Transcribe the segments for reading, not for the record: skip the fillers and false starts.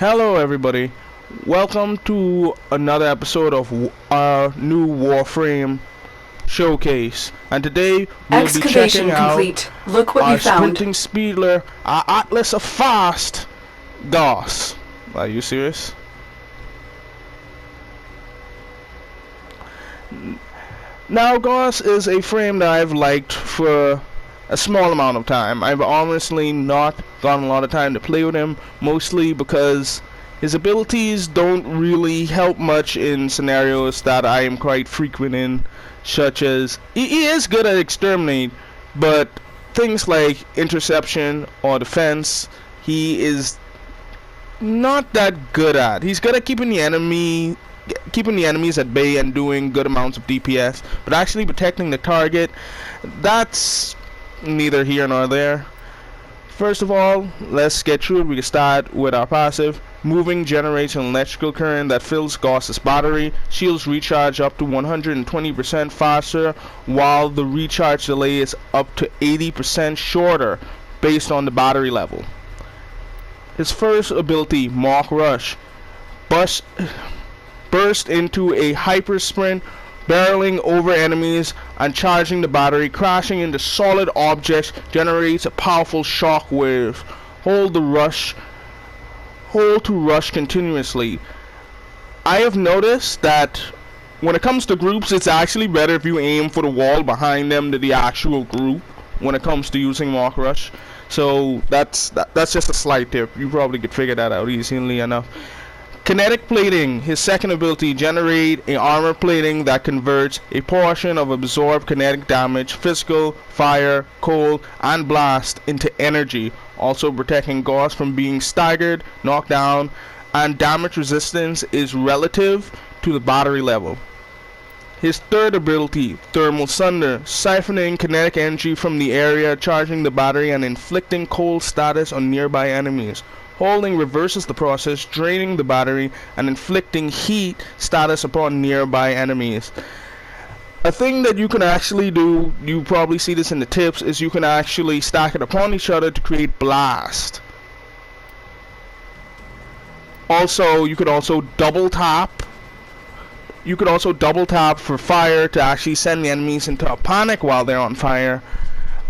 Hello, everybody. Welcome to another episode of our new Warframe showcase. And today we'll be checking out complete. Look what our you found. sprinting speedler, our Atlas of Fast, Guass. Are you serious? Now, Guass is a frame that I've liked for a small amount of time. I've honestly not gotten a lot of time to play with him, mostly because his abilities don't really help much in scenarios that I am quite frequent in, such as he is good at exterminate, but things like interception or defense, he is not that good at. He's good at keeping the enemies at bay and doing good amounts of DPS, but actually protecting the target, that's neither here nor there. First of all, let's get through it. We can start with our passive. Moving generates an electrical current that fills Guass's battery. Shields recharge up to 120% faster, while the recharge delay is up to 80% shorter based on the battery level. His first ability, Mach Rush, burst into a hyper sprint, barreling over enemies and charging the battery, crashing into solid objects, generates a powerful shock wave. Hold to rush continuously. I have noticed that when it comes to groups, it's actually better if you aim for the wall behind them than the actual group when it comes to using Mach Rush. So that's just a slight tip. You probably could figure that out easily enough. Kinetic plating, his second ability, generate a armor plating that converts a portion of absorbed kinetic damage, physical, fire, cold, and blast into energy, also protecting Guass from being staggered, knocked down, and damage resistance is relative to the battery level. His third ability, Thermal Sunder, siphoning kinetic energy from the area, charging the battery and inflicting cold status on nearby enemies. Holding reverses the process, draining the battery and inflicting heat status upon nearby enemies. A thing that you can actually do, you probably see this in the tips, is you can actually stack it upon each other to create blast. Also, you could also double tap. You could also double tap for fire to actually send the enemies into a panic while they're on fire.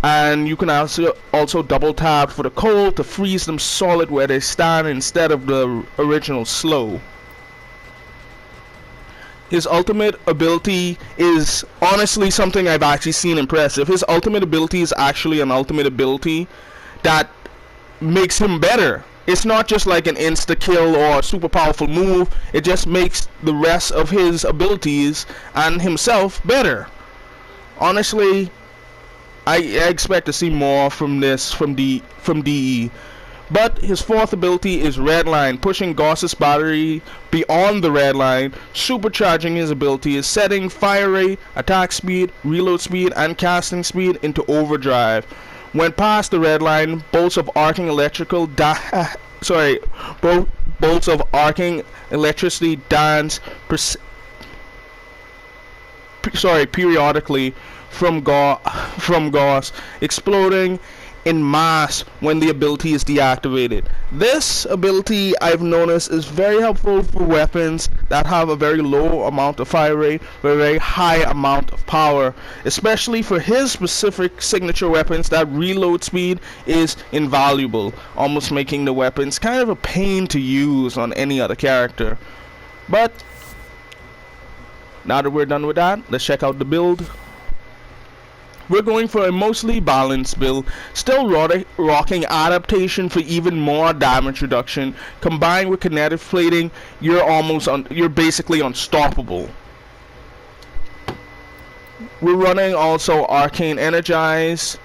And you can also double tap for the cold to freeze them solid where they stand instead of the original slow. His ultimate ability is honestly something I've actually seen impressive. His ultimate ability is actually an ultimate ability that makes him better. It's not just like an insta kill or a super powerful move. It just makes the rest of his abilities and himself better. Honestly, I expect to see more from this from DE. But his fourth ability is Red Line, pushing Guass's battery beyond the red line, supercharging his abilities, setting fire rate, attack speed, reload speed, and casting speed into overdrive. When past the red line, bolts of arcing electricity dance periodically from Guass, exploding in mass when the ability is deactivated. This ability, I've noticed, is very helpful for weapons that have a very low amount of fire rate but a very high amount of power, especially for his specific signature weapons. That reload speed is invaluable, almost making the weapons kind of a pain to use on any other character. But now that we're done with that, let's check out the build. We're going for a mostly balanced build, still rocking adaptation for even more damage reduction. Combined with kinetic plating, you're basically unstoppable. We're running also Arcane Energize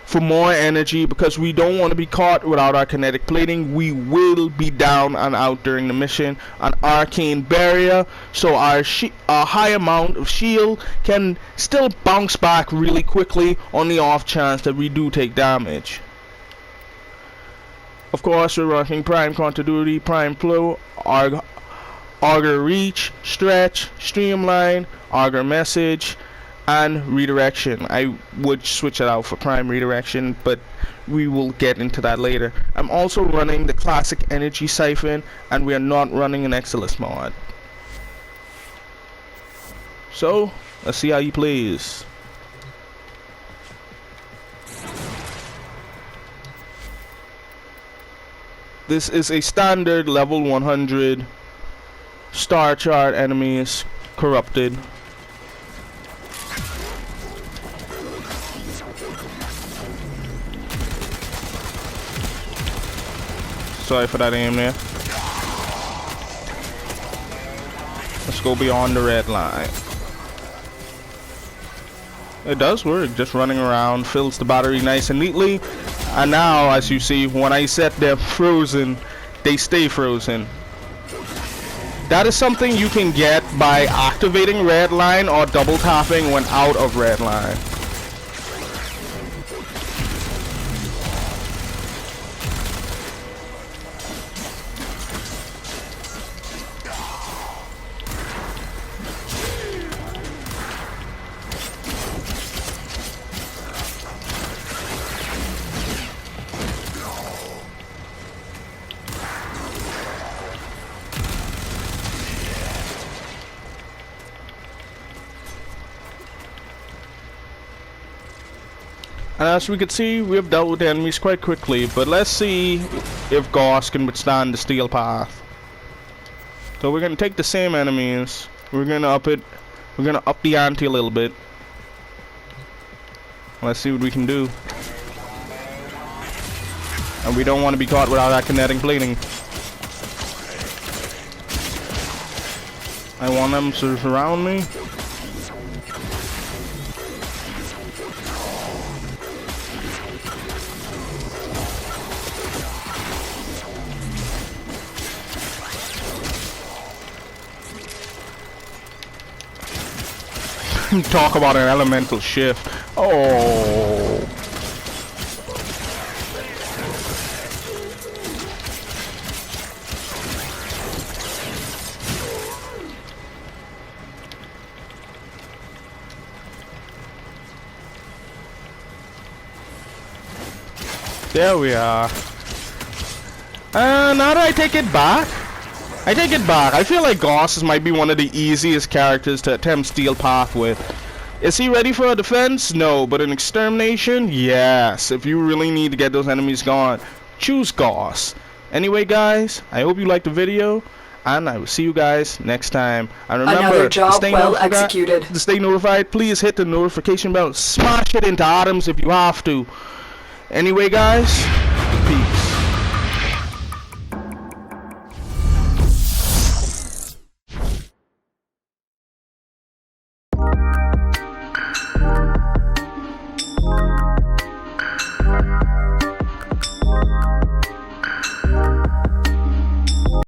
for more energy because we don't want to be caught without our kinetic plating. We will be down and out during the mission. An Arcane Barrier, so our high amount of shield can still bounce back really quickly on the off chance that we do take damage. Of course, we're running Prime Continuity, Prime Flow, Augur Reach, Stretch, Streamline, Augur Message, and redirection. I would switch it out for prime redirection, but we will get into that later. I'm also running the classic energy siphon, and we are not running an Exilus mod. So let's see how he plays. This is a standard level 100 star chart enemies, corrupted. Sorry for that aim there. Let's go beyond the red line. It does work, just running around, fills the battery nice and neatly. And now, as you see, when I set them frozen, they stay frozen. That is something you can get by activating red line or double tapping when out of red line. And as we can see, we have dealt with the enemies quite quickly, but let's see if Guass can withstand the steel path. So we're gonna take the same enemies, we're gonna up the ante a little bit. Let's see what we can do. And we don't want to be caught without that kinetic bleeding. I want them to surround me. Talk about an elemental shift. Oh. There we are. Now that I take it back, I feel like Guass might be one of the easiest characters to attempt Steel Path with. Is he ready for a defense? No, but an extermination? Yes. If you really need to get those enemies gone, choose Guass. Anyway, guys, I hope you liked the video, and I will see you guys next time. And remember, another job well executed. To stay notified, please hit the notification bell. Smash it into atoms if you have to. Anyway, guys, peace.